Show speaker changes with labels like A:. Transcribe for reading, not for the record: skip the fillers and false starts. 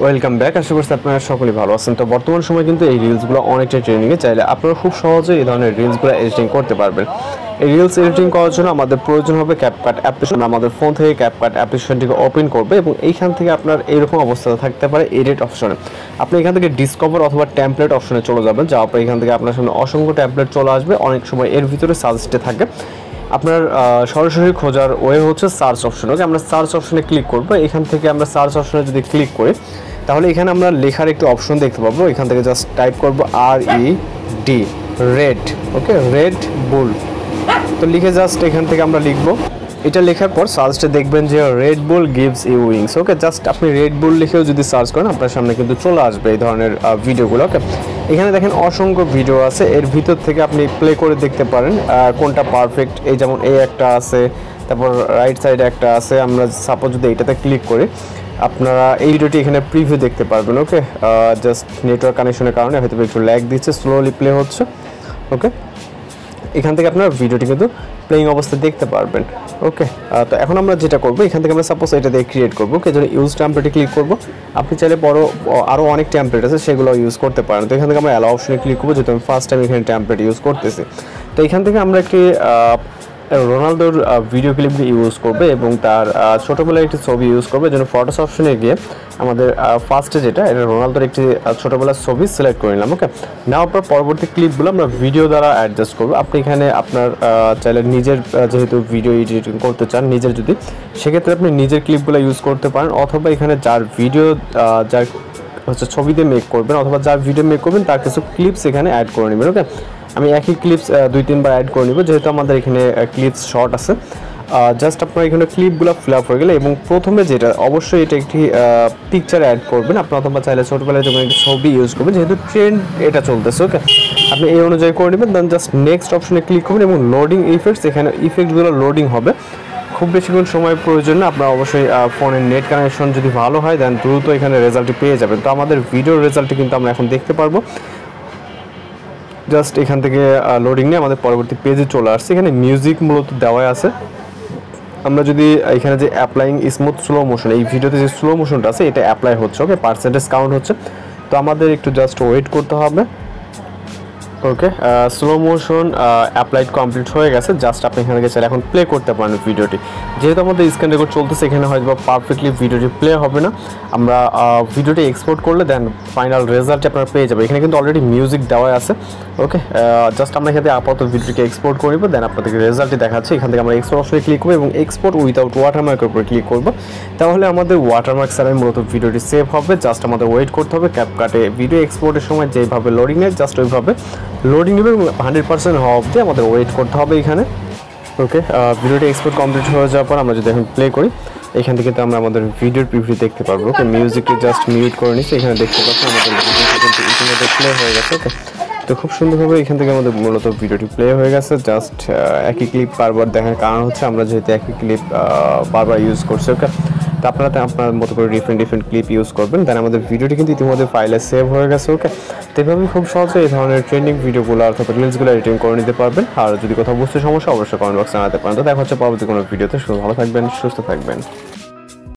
A: Welcome back. আশা করছি আপনারা সকলেই ভালো আছেন। তো বর্তমান সময় কিন্তু এই রিলসগুলো অনেকটা ট্রেন্ডিংয়ে, চাইলে আপনারা খুব সহজে এই ধরনের রিলসগুলো এডিটিং করতে পারবেন। এই রিলস এডিটিং করার জন্য আমাদের প্রয়োজন হবে ক্যাপকাট অ্যাপ্লিকেশন। আমাদের ফোন থেকে ক্যাপকাট অ্যাপ্লিকেশনটিকে ওপেন করবে এবং এইখান থেকে আপনার এইরকম অবস্থা থাকতে পারে এডিট অপশনে। আপনি এখান থেকে ডিসকভার অথবা টেমপ্লেট অপশনে চলে যাবেন, যাওয়ার পর এখান থেকে আপনার সামনে অসংখ্য টেমপ্লেট চলে আসবে। অনেক সময় এর ভিতরে সাজেস্টে থাকে। আপনার সরাসরি খোঁজার ওয়ে হচ্ছে সার্চ অপশন। ওকে, আমরা সার্চ অপশনে ক্লিক করবো। এখান থেকে আমরা সার্চ অপশনে যদি ক্লিক করি তাহলে এখানে আমরা লেখার একটি অপশন দেখতে পাবো। এখান থেকে জাস্ট টাইপ করবো RED, রেড। ওকে, রেড বুল। তো লিখে জাস্ট এখান থেকে আমরা লিখবো। এটা লেখার পর সার্চটা দেখবেন যে Red Bull gives you wings. Okay, just আপনি রেড বুল লিখেও যদি সার্চ করেন আপনার সামনে কিন্তু চলে আসবে এই ধরনের ভিডিওগুলো। ওকে, এখানে দেখেন অসংখ্য ভিডিও আছে। এর ভিতর থেকে আপনি প্লে করে দেখতে পারেন কোনটা পারফেক্ট। এই যেমন এই একটা আছে, তারপর রাইট সাইডে একটা আছে। আমরা সাপোজ যদি এইটাতে ক্লিক করি আপনারা এই ভিডিওটি এখানে প্রিভিউ দেখতে পারবেন। ওকে, জাস্ট নেটওয়ার্ক কানেকশনের কারণে হয়তো একটু ল্যাগ দিচ্ছে, স্লোলি প্লে হচ্ছে। ওকে, এখান থেকে আপনারা ভিডিওটি কিন্তু প্লেইং অবস্থায় দেখতে পারবেন। ওকে, তো এখন আমরা যেটা করবো এখান থেকে আমরা সাপোজ এটা দিয়ে ক্রিয়েট করবো। ওকে, যদি ইউজ টেমপ্লেটে ক্লিক করবো, আপনি চাইলে আরও অনেক টেমপ্লেট আছে সেগুলো ইউজ করতে পারেন। তো এখান থেকে আমরা অ্যালাউ অপশনে ক্লিক করবো, যেহেতু আমি ফার্স্ট টাইম এখানে টেমপ্লেট ইউজ করতেছি। তো এখান থেকে আমরা একটি রোনালদোর ভিডিও ক্লিপ ইউজ করবে এবং তার ছোটোবেলার একটি ছবি ইউজ করবে। যেন ফটোস অপশনে গিয়ে আমাদের ফার্স্টে যেটা এটা রোনালদোর একটি ছোটোবেলার ছবি সিলেক্ট করে নিলাম। ওকে, নেওয়ার পর পরবর্তী ক্লিপগুলো আমরা ভিডিও দ্বারা অ্যাডজাস্ট করবো। আপনি এখানে আপনার চাইলে নিজের যেহেতু ভিডিও এডিটিং করতে চান নিজের, যদি সেক্ষেত্রে আপনি নিজের ক্লিপগুলো ইউজ করতে পারেন, অথবা এখানে যার ভিডিও যার হচ্ছে ছবিতে মেক করবেন অথবা যার ভিডিও মেক করবেন তার কিছু ক্লিপস এখানে অ্যাড করে নেবেন। ওকে, আমি একই ক্লিপস 2-3 বার অ্যাড করে নিব, যেহেতু আমাদের এখানে ক্লিপস শর্ট আছে। জাস্ট আপনার এখানে ক্লিপগুলো ফিল আপ হয়ে গেলে এবং প্রথমে যেটা অবশ্যই এটা একটি পিকচার অ্যাড করবেন আপনি, অথবা চাইলে ছোটোবেলায় যখন একটি ছবি ইউজ করবেন, যেহেতু ট্রেন্ড এটা চলতেছে। ওকে, আপনি এই অনুযায়ী করে নেবেন। দেন জাস্ট নেক্সট অপশনে ক্লিক করবেন এবং লোডিং ইফেক্টস, এখানে ইফেক্টগুলো লোডিং হবে। খুব বেশিক্ষণ সময় প্রয়োজন না। আপনার অবশ্যই ফোনের নেট কানেকশন যদি ভালো হয় দেন দ্রুত এখানে রেজাল্টটি পেয়ে যাবেন। তো আমাদের ভিডিওর রেজাল্টটি কিন্তু আমরা এখন দেখতে পারবো। জাস্ট এখান থেকে লোডিং নিয়ে আমাদের পরবর্তী পেজে চলে আসছে। এখানে মিউজিক মূলত দেওয়া আছে। আমরা যদি এখানে যে অ্যাপ্লাইং স্মুথ স্লো মোশন, এই ভিডিওতে যে স্লো মোশনটা আছে এটা অ্যাপ্লাই হচ্ছে। ওকে, পার্সেন্টেজ কাউন্ট হচ্ছে। তো আমাদের একটু জাস্ট ওয়েট করতে হবে। ওকে, স্লো মোশন অ্যাপ্লাইড কমপ্লিট হয়ে গেছে। জাস্ট আপনি এখানে গেছে এখন প্লে করতে পারেন ভিডিওটি। যেহেতু আমাদের স্ক্রিন রেকর্ড চলতেছে এখানে হয়তো পারফেক্টলি ভিডিওটি প্লে হবে না। আমরা ভিডিওটি এক্সপোর্ট করলে দেন ফাইনাল রেজাল্টটি আপনারা পেয়ে যাবেন। এখানে কিন্তু অলরেডি মিউজিক দেওয়া আছে। ওকে, জাস্ট আমরা এখানে আপাতত ভিডিওটিকে এক্সপোর্ট করে নেব, দেন আপনাদেরকে রেজাল্টটি দেখাচ্ছে। এখান থেকে আমরা এক্সপোর্ট অপশনে ক্লিক করবো এবং এক্সপোর্ট উইথাউট ওয়াটারমার্কের উপরে ক্লিক করবো। তাহলে আমাদের ওয়াটারমার্ক ছাড়াই মূলত ভিডিওটি সেভ হবে। জাস্ট আমাদের ওয়েট করতে হবে। ক্যাপকাটে ভিডিও এক্সপোর্টের সময় যেভাবে লোডিং নেয় জাস্ট ওইভাবে লোডিং নেবে এবং 100% হওয়া অবধি আমাদের ওয়েট করতে হবে এখানে। ওকে, ভিডিওটি এক্সপোর্ট কমপ্লিট হয়ে যাওয়ার পর আমরা যদি এখন প্লে করি এখান থেকে তো আমরা আমাদের ভিডিওর প্রিভিউ দেখতে পারবো। ওকে, মিউজিকটি জাস্ট মিউট করে নিচ্ছি। এখানে দেখতে পাচ্ছি আমাদের ভিডিওটি কিন্তু ইতিমধ্যে প্লে হয়ে গেছে। ওকে, তো খুব সুন্দরভাবে এখান থেকে আমাদের মূলত ভিডিওটি প্লে হয়ে গেছে। জাস্ট একই ক্লিপ বারবার দেখার কারণ হচ্ছে আমরা যেহেতু একই ক্লিপ বারবার ইউজ করছি। ওকে, তো আপনারা আপনার মতো করে ডিফারেন্ট ক্লিপ ইউজ করবেন, দেন আমাদের ভিডিওটি কিন্তু ইতিমধ্যে ফাইলে সেভ হয়ে গেছে। ওকে, তো এভাবেই খুব সহজে এই ধরনের ট্রেন্ডিং ভিডিওগুলো অথবা রিলসগুলো এডিটিং করে নিতে পারবেন। আর যদি কোথাও বুঝতে সমস্যা অবশ্যই কমেন্ট বক্সে জানাতে পারেন। তো দেখা হচ্ছে পরবর্তী কোনো ভিডিওতে। ভালো থাকবেন, সুস্থ থাকবেন।